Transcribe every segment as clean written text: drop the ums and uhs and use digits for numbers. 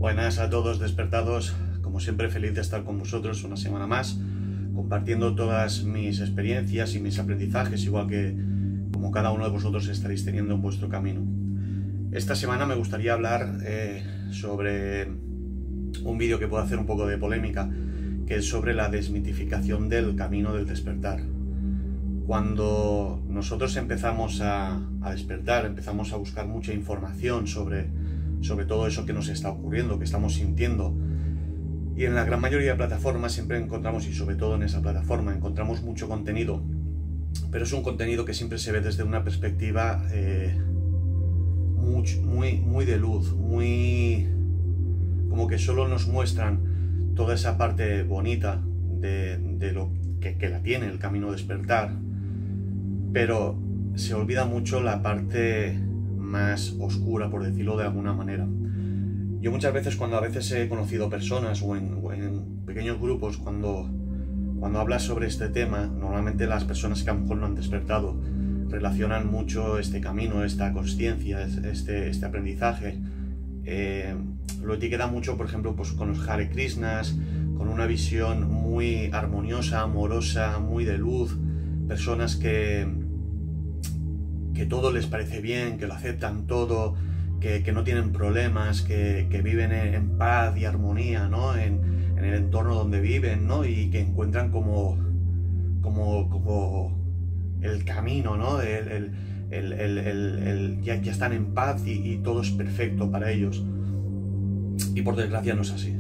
Buenas a todos despertados, como siempre feliz de estar con vosotros una semana más, compartiendo todas mis experiencias y mis aprendizajes, igual que como cada uno de vosotros estaréis teniendo en vuestro camino. Esta semana me gustaría hablar sobre un vídeo que puede hacer un poco de polémica, que es sobre la desmitificación del camino del despertar. Cuando nosotros empezamos a despertar, empezamos a buscar mucha información sobre todo eso que nos está ocurriendo, que estamos sintiendo. Y en la gran mayoría de plataformas siempre encontramos, y sobre todo en esa plataforma, encontramos mucho contenido, pero es un contenido que siempre se ve desde una perspectiva muy de luz, muy como que solo nos muestran toda esa parte bonita de lo que la tiene el camino despertar, pero se olvida mucho la parte más oscura, por decirlo de alguna manera. Yo muchas veces, cuando a veces he conocido personas o en pequeños grupos, cuando hablas sobre este tema, normalmente las personas que a lo mejor no han despertado relacionan mucho este camino, esta consciencia, este aprendizaje. Lo etiquetan mucho, por ejemplo, pues con los Hare Krishnas, con una visión muy armoniosa, amorosa, muy de luz, personas que todo les parece bien, que lo aceptan todo, que no tienen problemas, que viven en paz y armonía, ¿no? en el entorno donde viven, ¿no? Y que encuentran como el camino, ¿no? Ya están en paz y todo es perfecto para ellos. Y por desgracia no es así.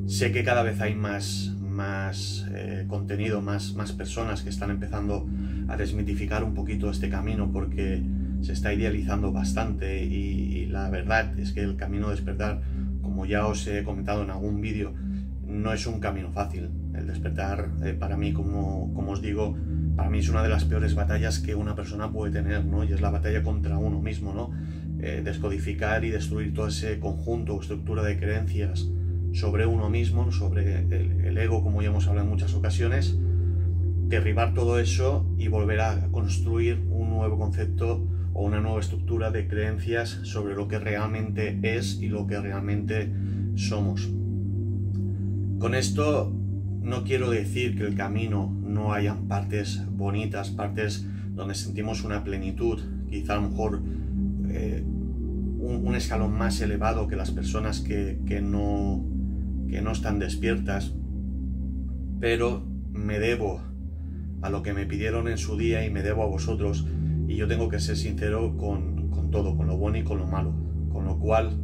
Sé que cada vez hay más contenido, más personas que están empezando a desmitificar un poquito este camino, porque se está idealizando bastante y la verdad es que el camino de despertar, como ya os he comentado en algún vídeo, no es un camino fácil. El despertar, para mí, como os digo, para mí es una de las peores batallas que una persona puede tener, ¿no? Y es la batalla contra uno mismo, ¿no? Descodificar y destruir todo ese conjunto o estructura de creencias sobre uno mismo, sobre el ego, como ya hemos hablado en muchas ocasiones, derribar todo eso y volver a construir un nuevo concepto o una nueva estructura de creencias sobre lo que realmente es y lo que realmente somos. Con esto no quiero decir que el camino no hayan partes bonitas, partes donde sentimos una plenitud, quizá a lo mejor un escalón más elevado que las personas que no están despiertas, pero me debo a lo que me pidieron en su día y me debo a vosotros, y yo tengo que ser sincero con todo, con lo bueno y con lo malo, con lo cual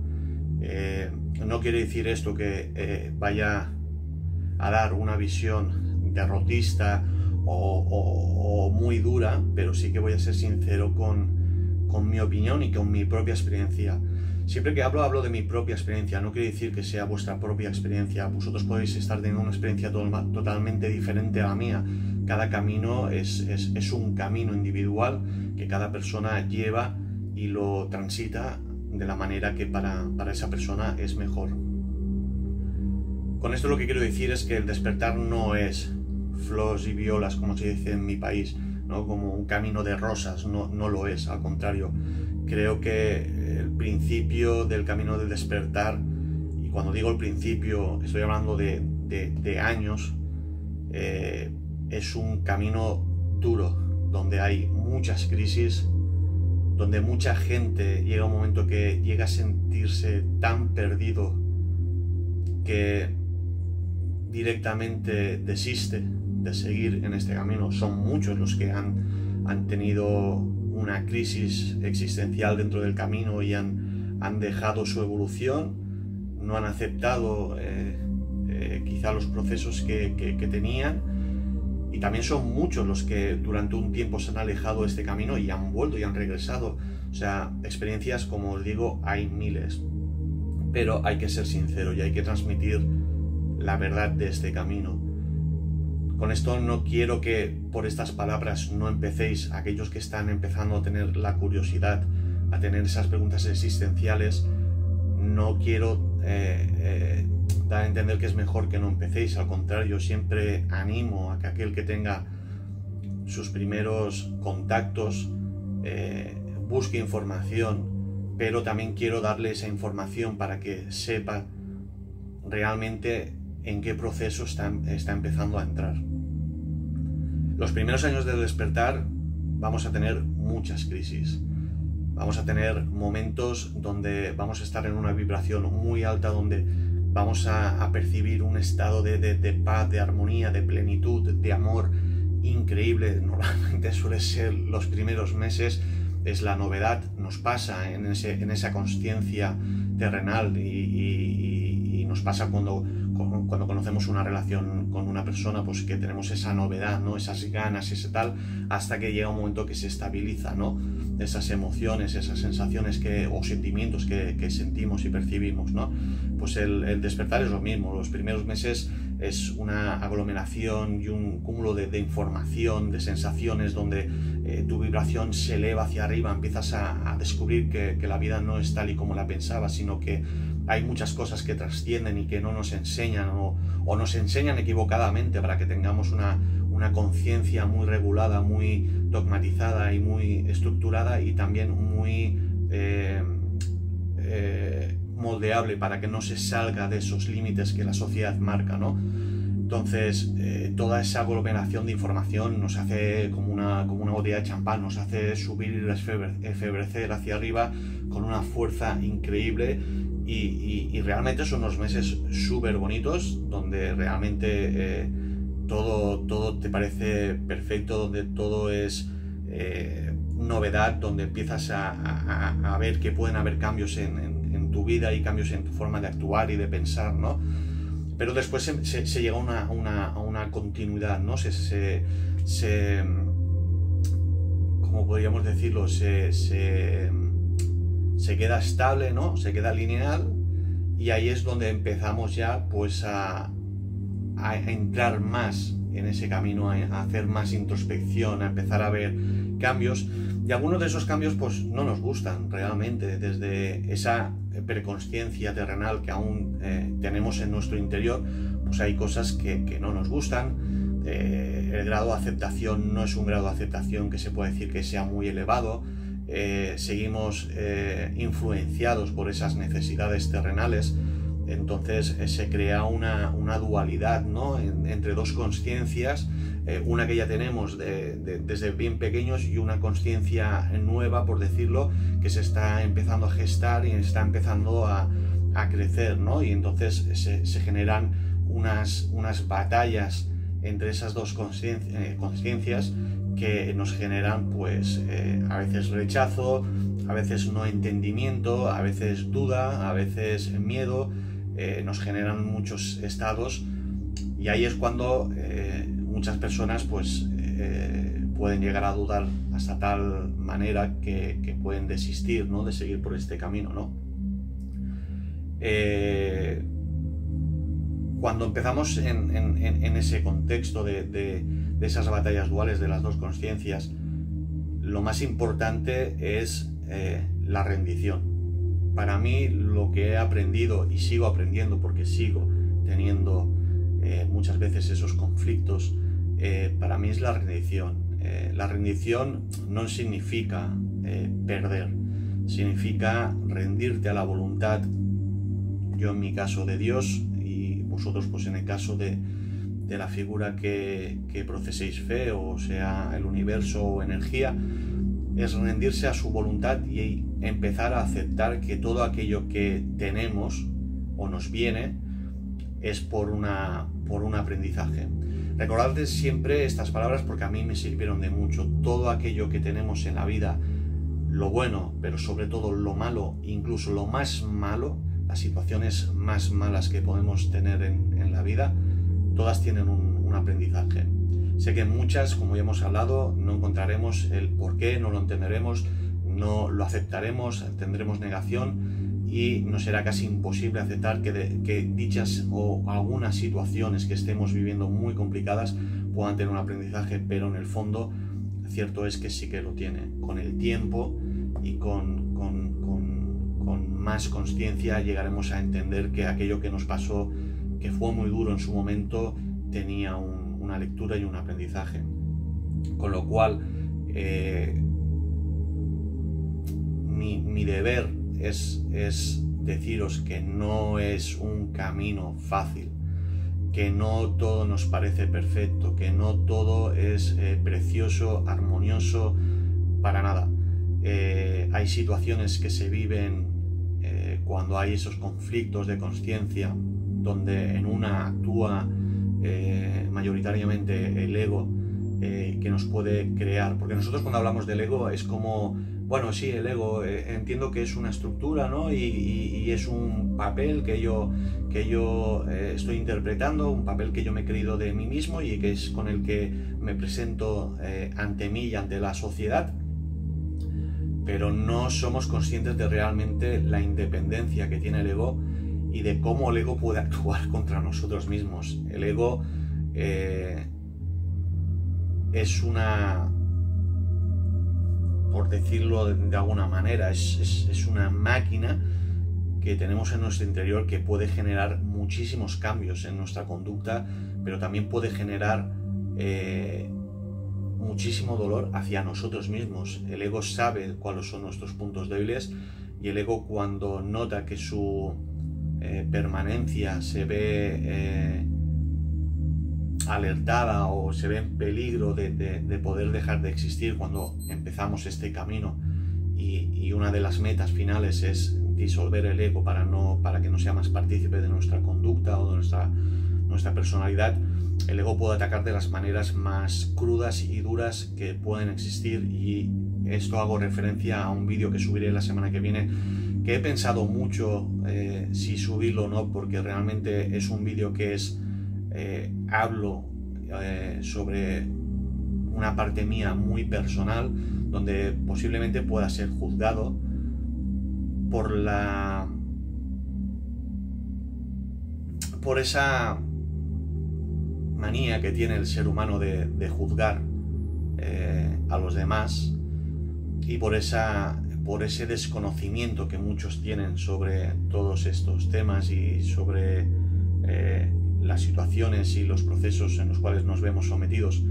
no quiere decir esto que vaya a dar una visión derrotista o muy dura, pero sí que voy a ser sincero con mi opinión y con mi propia experiencia. Siempre que hablo de mi propia experiencia, no quiere decir que sea vuestra propia experiencia. Vosotros podéis estar teniendo una experiencia totalmente diferente a la mía. Cada camino es un camino individual que cada persona lleva y lo transita de la manera que para esa persona es mejor. Con esto lo que quiero decir es que el despertar no es flores y violas, como se dice en mi país, ¿no? Como un camino de rosas, no lo es, al contrario. Creo que el principio del camino del despertar, y cuando digo el principio estoy hablando de años, es un camino duro, donde hay muchas crisis, donde mucha gente llega a un momento que llega a sentirse tan perdido que directamente desiste de seguir en este camino. Son muchos los que han tenido una crisis existencial dentro del camino y han dejado su evolución, no han aceptado quizá los procesos que tenían, y también son muchos los que durante un tiempo se han alejado de este camino y han vuelto y han regresado. O sea, experiencias, como os digo, hay miles, pero hay que ser sincero y hay que transmitir la verdad de este camino. Con esto no quiero que por estas palabras no empecéis, aquellos que están empezando a tener la curiosidad, a tener esas preguntas existenciales, no quiero dar a entender que es mejor que no empecéis. Al contrario, siempre animo a que aquel que tenga sus primeros contactos busque información, pero también quiero darle esa información para que sepa realmente en qué proceso está empezando a entrar. Los primeros años del despertar vamos a tener muchas crisis. Vamos a tener momentos donde vamos a estar en una vibración muy alta, donde vamos a percibir un estado de paz, de armonía, de plenitud, de amor increíble. Normalmente suele ser los primeros meses, es la novedad, nos pasa en esa consciencia terrenal y nos pasa cuando conocemos una relación con una persona, pues que tenemos esa novedad, ¿no? Esas ganas, ese tal, hasta que llega un momento que se estabiliza, ¿no? Esas emociones, esas sensaciones o sentimientos que sentimos y percibimos, ¿no? Pues el despertar es lo mismo. Los primeros meses es una aglomeración y un cúmulo de información, de sensaciones, donde tu vibración se eleva hacia arriba, empiezas a descubrir que la vida no es tal y como la pensabas, sino que hay muchas cosas que trascienden y que no nos enseñan o nos enseñan equivocadamente para que tengamos una conciencia muy regulada, muy dogmatizada y muy estructurada, y también muy moldeable para que no se salga de esos límites que la sociedad marca, ¿no? Entonces, toda esa aglomeración de información nos hace como una botella de champán, nos hace subir y efebrecer hacia arriba con una fuerza increíble, y realmente son unos meses súper bonitos, donde realmente todo te parece perfecto, donde todo es novedad, donde empiezas a ver que pueden haber cambios en tu vida y cambios en tu forma de actuar y de pensar, ¿no? Pero después se llega a una continuidad, ¿no? ¿Cómo podríamos decirlo? Se queda estable, ¿no? Se queda lineal, y ahí es donde empezamos ya pues a entrar más en ese camino, a hacer más introspección, a empezar a ver cambios, y algunos de esos cambios pues no nos gustan realmente. Desde esa preconsciencia terrenal que aún tenemos en nuestro interior, pues hay cosas que no nos gustan. El grado de aceptación no es un grado de aceptación que se puede decir que sea muy elevado. Seguimos influenciados por esas necesidades terrenales. Entonces se crea una dualidad, ¿no? Entre dos conciencias, una que ya tenemos desde bien pequeños, y una conciencia nueva, por decirlo, que se está empezando a gestar y está empezando a crecer, ¿no? Y entonces se generan unas batallas entre esas dos conciencias que nos generan pues a veces rechazo, a veces no entendimiento, a veces duda, a veces miedo. Nos generan muchos estados, y ahí es cuando muchas personas pues pueden llegar a dudar hasta tal manera que pueden desistir, ¿no? De seguir por este camino, ¿no? Cuando empezamos en ese contexto de esas batallas duales de las dos conciencias, lo más importante es la rendición. Para mí, lo que he aprendido y sigo aprendiendo, porque sigo teniendo muchas veces esos conflictos, para mí es la rendición. La rendición no significa perder, significa rendirte a la voluntad, yo en mi caso de Dios, y vosotros pues en el caso de la figura que profeséis fe, o sea el universo o energía. Es rendirse a su voluntad y empezar a aceptar que todo aquello que tenemos o nos viene es por un aprendizaje. Recordad siempre estas palabras, porque a mí me sirvieron de mucho. Todo aquello que tenemos en la vida, lo bueno, pero sobre todo lo malo, incluso lo más malo, las situaciones más malas que podemos tener en la vida, todas tienen un aprendizaje. Sé que muchas, como ya hemos hablado, no encontraremos el por qué, no lo entenderemos, no lo aceptaremos, tendremos negación, y nos será casi imposible aceptar que dichas o algunas situaciones que estemos viviendo muy complicadas puedan tener un aprendizaje, pero en el fondo cierto es que sí que lo tiene. Con el tiempo y con más consciencia llegaremos a entender que aquello que nos pasó, que fue muy duro en su momento, tenía una lectura y un aprendizaje. Con lo cual mi deber es deciros que no es un camino fácil, que no todo nos parece perfecto, que no todo es precioso, armonioso, para nada. Hay situaciones que se viven cuando hay esos conflictos de conciencia, donde en una actúa mayoritariamente el ego, que nos puede crear, porque nosotros cuando hablamos del ego es como, bueno, sí, el ego, entiendo que es una estructura, ¿no? Y es un papel que yo estoy interpretando, un papel que yo me he creído de mí mismo y que es con el que me presento ante mí y ante la sociedad, pero no somos conscientes de realmente la independencia que tiene el ego y de cómo el ego puede actuar contra nosotros mismos. El ego es una, por decirlo de alguna manera, es una máquina que tenemos en nuestro interior que puede generar muchísimos cambios en nuestra conducta, pero también puede generar muchísimo dolor hacia nosotros mismos. El ego sabe cuáles son nuestros puntos débiles y el ego, cuando nota que su permanencia se ve alertada o se ve en peligro de poder dejar de existir cuando empezamos este camino, y una de las metas finales es disolver el ego para que no sea más partícipe de nuestra conducta o de nuestra personalidad, el ego puede atacar de las maneras más crudas y duras que pueden existir. Y esto hago referencia a un vídeo que subiré la semana que viene, que he pensado mucho si subirlo o no, porque realmente es un vídeo que hablo sobre una parte mía muy personal, donde posiblemente pueda ser juzgado por esa manía que tiene el ser humano de juzgar a los demás, y por ese desconocimiento que muchos tienen sobre todos estos temas y sobre las situaciones y los procesos en los cuales nos vemos sometidos.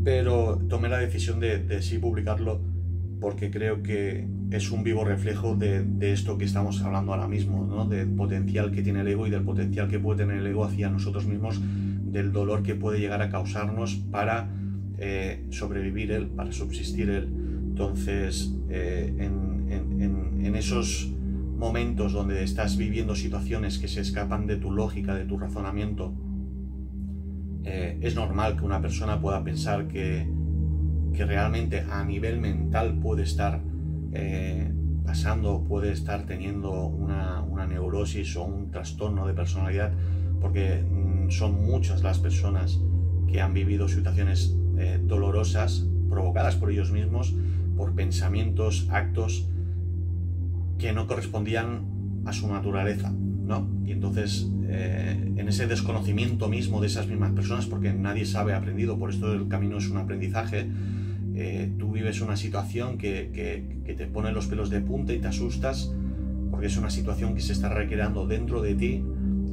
Pero tomé la decisión de sí publicarlo, porque creo que es un vivo reflejo de esto que estamos hablando ahora mismo, ¿no? Del potencial que tiene el ego y del potencial que puede tener el ego hacia nosotros mismos, del dolor que puede llegar a causarnos para sobrevivir él, para subsistir él. Entonces, en esos momentos donde estás viviendo situaciones que se escapan de tu lógica, de tu razonamiento, es normal que una persona pueda pensar que realmente a nivel mental puede estar pasando, puede estar teniendo una neurosis o un trastorno de personalidad, porque son muchas las personas que han vivido situaciones dolorosas provocadas por ellos mismos, por pensamientos, actos que no correspondían a su naturaleza, ¿no? Y entonces, en ese desconocimiento mismo de esas mismas personas, porque nadie sabe aprendido, por esto el camino es un aprendizaje, tú vives una situación que te pone los pelos de punta y te asustas, porque es una situación que se está recreando dentro de ti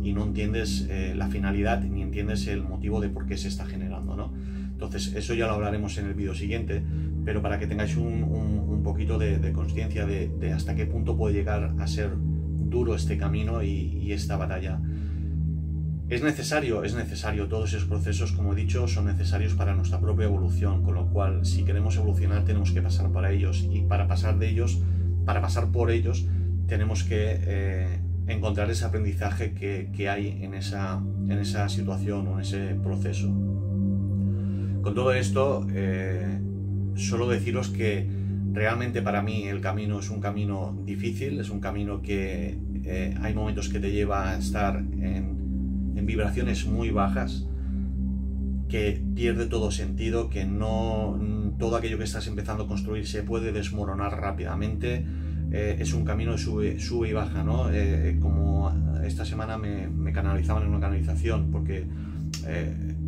y no entiendes la finalidad ni entiendes el motivo de por qué se está generando, ¿no? Entonces, eso ya lo hablaremos en el vídeo siguiente, pero para que tengáis un poquito de consciencia de hasta qué punto puede llegar a ser duro este camino y esta batalla. Es necesario, todos esos procesos, como he dicho, son necesarios para nuestra propia evolución, con lo cual, si queremos evolucionar, tenemos que pasar por ellos, y para pasar por ellos, tenemos que encontrar ese aprendizaje que hay en esa situación o en ese proceso. Con todo esto, solo deciros que realmente para mí el camino es un camino difícil, es un camino que hay momentos que te lleva a estar en vibraciones muy bajas, que pierde todo sentido, que no todo aquello que estás empezando a construir se puede desmoronar rápidamente. Es un camino de sube y baja, ¿no? Como esta semana me canalizaban en una canalización, porque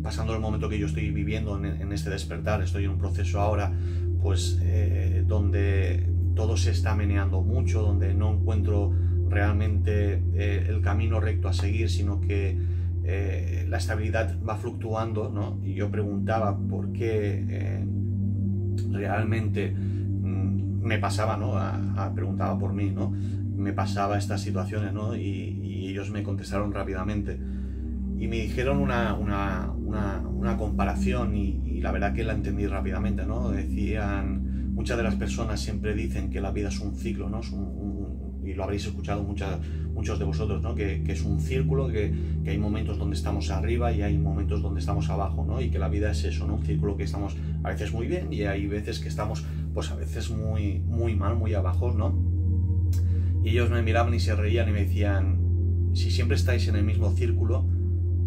pasando el momento que yo estoy viviendo en este despertar, estoy en un proceso ahora, pues donde todo se está meneando mucho, donde no encuentro realmente el camino recto a seguir, sino que la estabilidad va fluctuando, ¿no? Y yo preguntaba por qué realmente me pasaba, ¿no? Preguntaba por mí, ¿no? Me pasaba estas situaciones, ¿no? Y ellos me contestaron rápidamente. Y me dijeron una comparación y la verdad que la entendí rápidamente, ¿no? Decían, muchas de las personas siempre dicen que la vida es un ciclo, ¿no? Y lo habréis escuchado muchos de vosotros, ¿no? Que es un círculo, que hay momentos donde estamos arriba y hay momentos donde estamos abajo, ¿no? Y que la vida es eso, ¿no? Un círculo que estamos a veces muy bien y hay veces que estamos, pues a veces muy mal, muy abajo, ¿no? Y ellos me miraban y se reían y me decían, si siempre estáis en el mismo círculo,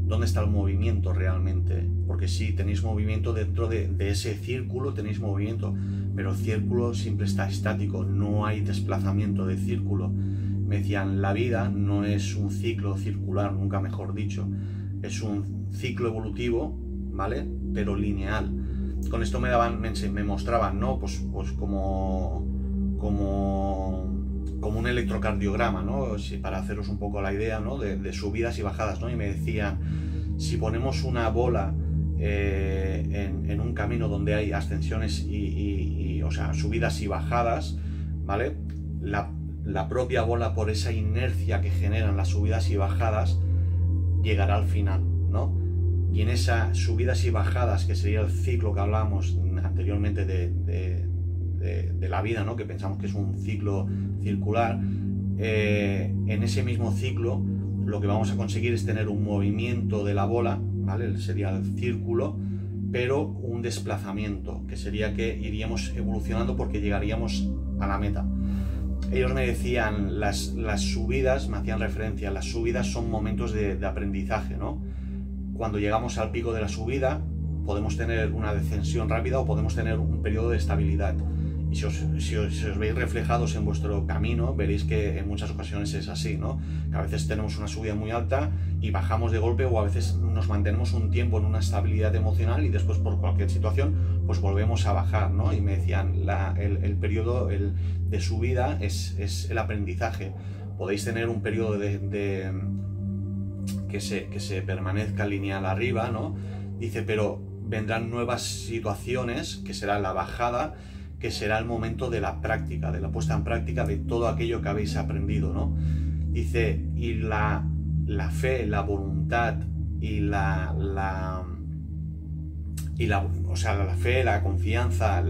¿dónde está el movimiento realmente? Porque sí, tenéis movimiento dentro de ese círculo, tenéis movimiento, pero el círculo siempre está estático, no hay desplazamiento de círculo. Me decían, la vida no es un ciclo circular, nunca mejor dicho, es un ciclo evolutivo, ¿vale? Pero lineal. Con esto me mostraban, ¿no? Pues como un electrocardiograma, ¿no? Para haceros un poco la idea, ¿no? De subidas y bajadas, ¿no? Y me decían, si ponemos una bola en un camino donde hay ascensiones o sea, subidas y bajadas, ¿vale? La propia bola, por esa inercia que generan las subidas y bajadas, llegará al final, ¿no? Y en esas subidas y bajadas, que sería el ciclo que hablábamos anteriormente de la vida, ¿no? Que pensamos que es un ciclo circular, en ese mismo ciclo lo que vamos a conseguir es tener un movimiento de la bola, ¿vale? Sería el círculo, pero un desplazamiento, que sería que iríamos evolucionando porque llegaríamos a la meta. Ellos me decían, las subidas, me hacían referencia, las subidas son momentos de aprendizaje, ¿no? Cuando llegamos al pico de la subida, podemos tener una descensión rápida o podemos tener un periodo de estabilidad. Y si os veis reflejados en vuestro camino, veréis que en muchas ocasiones es así, ¿no? Que a veces tenemos una subida muy alta y bajamos de golpe, o a veces nos mantenemos un tiempo en una estabilidad emocional y después por cualquier situación pues volvemos a bajar, ¿no? Y me decían, el periodo de subida es el aprendizaje. Podéis tener un periodo que se permanezca lineal arriba, ¿no? Dice, pero vendrán nuevas situaciones, que será la bajada, que será el momento de la práctica, de la puesta en práctica de todo aquello que habéis aprendido, ¿no? Dice, y la fe, la voluntad y o sea, la fe, la confianza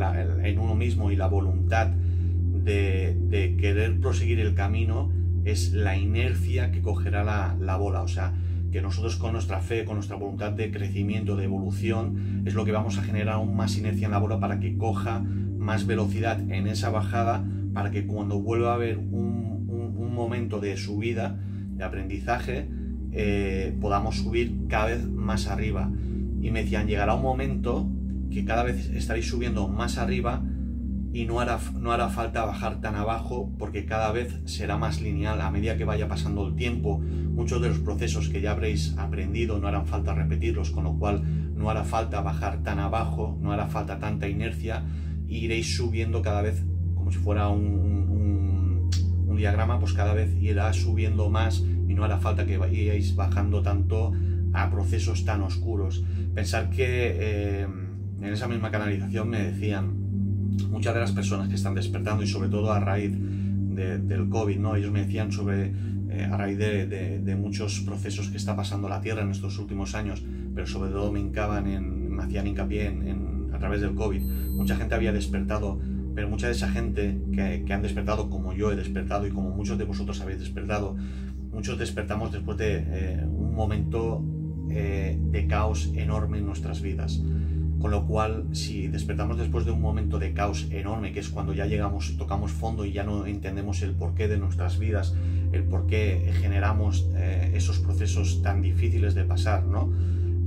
en uno mismo y la voluntad de querer proseguir el camino es la inercia que cogerá la bola. O sea, que nosotros con nuestra fe, con nuestra voluntad de crecimiento, de evolución, es lo que vamos a generar aún más inercia en la bola para que coja más velocidad en esa bajada, para que cuando vuelva a haber un momento de subida, de aprendizaje, podamos subir cada vez más arriba. Y me decían, llegará un momento que cada vez estaréis subiendo más arriba y no hará falta bajar tan abajo, porque cada vez será más lineal a medida que vaya pasando el tiempo. Muchos de los procesos que ya habréis aprendido no harán falta repetirlos, con lo cual no hará falta bajar tan abajo, no hará falta tanta inercia, e iréis subiendo cada vez, como si fuera un diagrama, pues cada vez irá subiendo más y no hará falta que vayáis bajando tanto a procesos tan oscuros. Pensar que en esa misma canalización me decían, muchas de las personas que están despertando, y sobre todo a raíz del COVID, ¿no? Ellos me decían a raíz de muchos procesos que está pasando la Tierra en estos últimos años, pero sobre todo me hacían hincapié a través del COVID. Mucha gente había despertado, pero mucha de esa gente que han despertado como yo he despertado y como muchos de vosotros habéis despertado, muchos despertamos después de un momento de caos enorme en nuestras vidas. Con lo cual, si despertamos después de un momento de caos enorme, que es cuando ya tocamos fondo y ya no entendemos el porqué de nuestras vidas, el por qué generamos esos procesos tan difíciles de pasar, ¿no?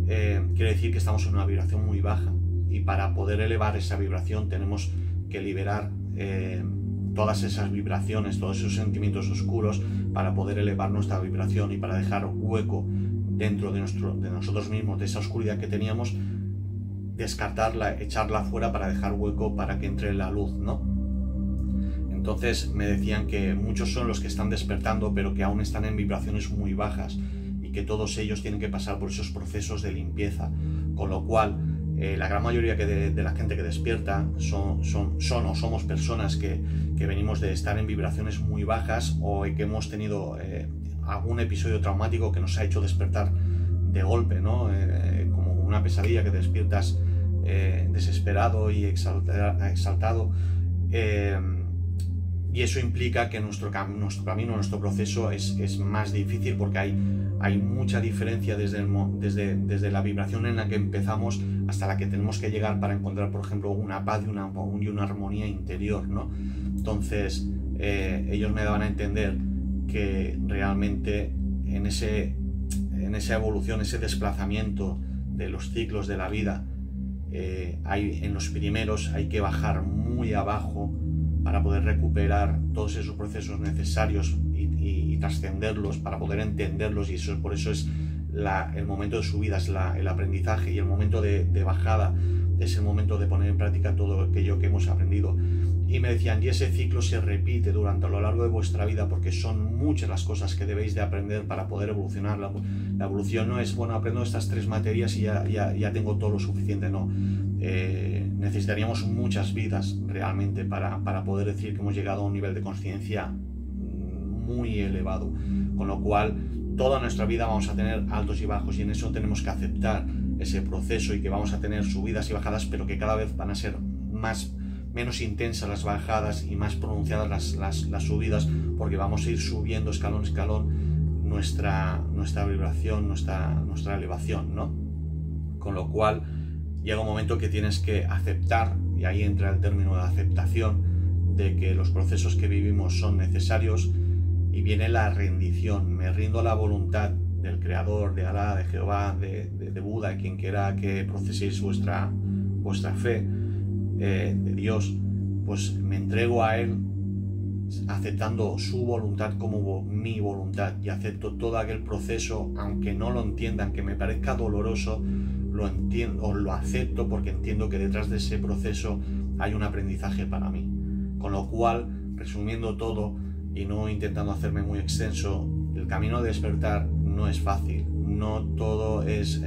Quiere decir que estamos en una vibración muy baja, y para poder elevar esa vibración tenemos que liberar todas esas vibraciones, todos esos sentimientos oscuros, para poder elevar nuestra vibración y para dejar hueco dentro de nosotros mismos, de esa oscuridad que teníamos, descartarla, echarla fuera para dejar hueco para que entre la luz, ¿no? Entonces me decían que muchos son los que están despertando, pero que aún están en vibraciones muy bajas, y que todos ellos tienen que pasar por esos procesos de limpieza, con lo cual La gran mayoría de la gente que despierta somos personas que venimos de estar en vibraciones muy bajas o que hemos tenido algún episodio traumático que nos ha hecho despertar de golpe, ¿no? Como una pesadilla que despiertas desesperado y exaltado. Y eso implica que nuestro camino, nuestro proceso es más difícil, porque hay mucha diferencia desde la vibración en la que empezamos hasta la que tenemos que llegar para encontrar, por ejemplo, una paz y una armonía interior, ¿no? Entonces, ellos me daban a entender que realmente en esa evolución, ese desplazamiento de los ciclos de la vida, en los primeros hay que bajar muy abajo para poder recuperar todos esos procesos necesarios y trascenderlos, para poder entenderlos, y por eso es el momento de subida, es el aprendizaje, y el momento de bajada es el momento de poner en práctica todo aquello que hemos aprendido. Y me decían, y ese ciclo se repite a lo largo de vuestra vida, porque son muchas las cosas que debéis de aprender para poder evolucionar. La evolución no es, bueno, aprendo estas 3 materias y ya tengo todo lo suficiente, no. Necesitaríamos muchas vidas realmente para poder decir que hemos llegado a un nivel de conciencia muy elevado, con lo cual toda nuestra vida vamos a tener altos y bajos, y en eso tenemos que aceptar ese proceso, y que vamos a tener subidas y bajadas, pero que cada vez van a ser menos intensas las bajadas y más pronunciadas las subidas, porque vamos a ir subiendo escalón a escalón nuestra vibración, nuestra elevación, ¿no? Con lo cual llega un momento que tienes que aceptar, y ahí entra el término de aceptación, de que los procesos que vivimos son necesarios, y viene la rendición. Me rindo a la voluntad del Creador, de Alá, de Jehová, de Buda, de quien quiera que proceséis vuestra fe, de Dios. Pues me entrego a Él, aceptando su voluntad como mi voluntad, y acepto todo aquel proceso, aunque no lo entienda, aunque me parezca doloroso, lo entiendo, o lo acepto, porque entiendo que detrás de ese proceso hay un aprendizaje para mí. Con lo cual, resumiendo todo y no intentando hacerme muy extenso, el camino de despertar no es fácil, no todo es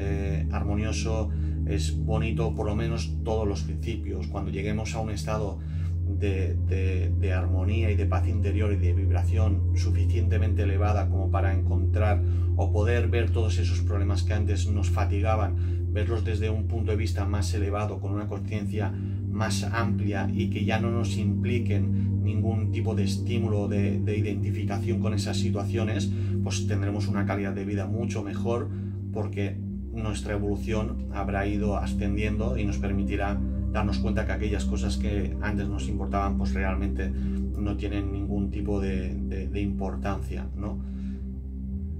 armonioso, es bonito, por lo menos todos los principios. Cuando lleguemos a un estado de armonía y de paz interior y de vibración suficientemente elevada como para encontrar o poder ver todos esos problemas que antes nos fatigaban, verlos desde un punto de vista más elevado, con una conciencia más amplia, y que ya no nos impliquen ningún tipo de estímulo de identificación con esas situaciones, pues tendremos una calidad de vida mucho mejor, porque nuestra evolución habrá ido ascendiendo y nos permitirá darnos cuenta que aquellas cosas que antes nos importaban, pues realmente no tienen ningún tipo de importancia, ¿no?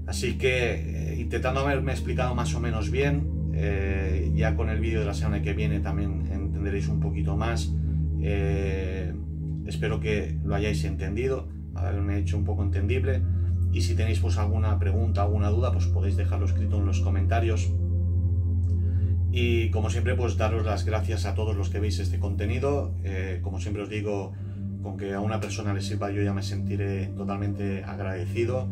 Así que, intentando haberme explicado más o menos bien, ya con el vídeo de la semana que viene también entenderéis un poquito más. Espero que lo hayáis entendido, haberme hecho un poco entendible, y si tenéis pues alguna pregunta, alguna duda, pues podéis dejarlo escrito en los comentarios. Y como siempre, pues daros las gracias a todos los que veis este contenido. Como siempre os digo, con que a una persona le sirva, yo ya me sentiré totalmente agradecido.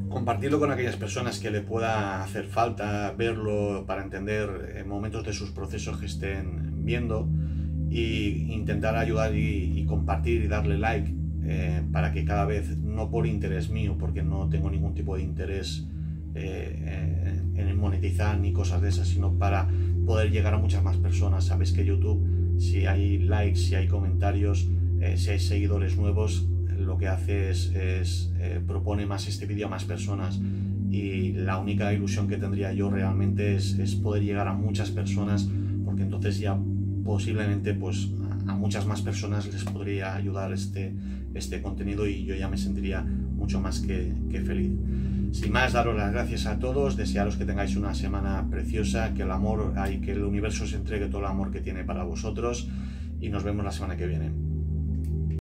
Compartirlo con aquellas personas que le pueda hacer falta verlo, para entender momentos de sus procesos que estén viendo, y intentar ayudar y compartir y darle like, para que cada vez, no por interés mío, porque no tengo ningún tipo de interés en monetizar ni cosas de esas, sino para poder llegar a muchas más personas. Sabéis que YouTube, si hay likes, si hay comentarios, si hay seguidores nuevos, lo que hace es propone más este vídeo a más personas, y la única ilusión que tendría yo realmente es poder llegar a muchas personas, porque entonces ya posiblemente pues a muchas más personas les podría ayudar este contenido, y yo ya me sentiría mucho más que feliz. Sin más, daros las gracias a todos, desearos que tengáis una semana preciosa, que el amor, que el universo os entregue todo el amor que tiene para vosotros, y nos vemos la semana que viene.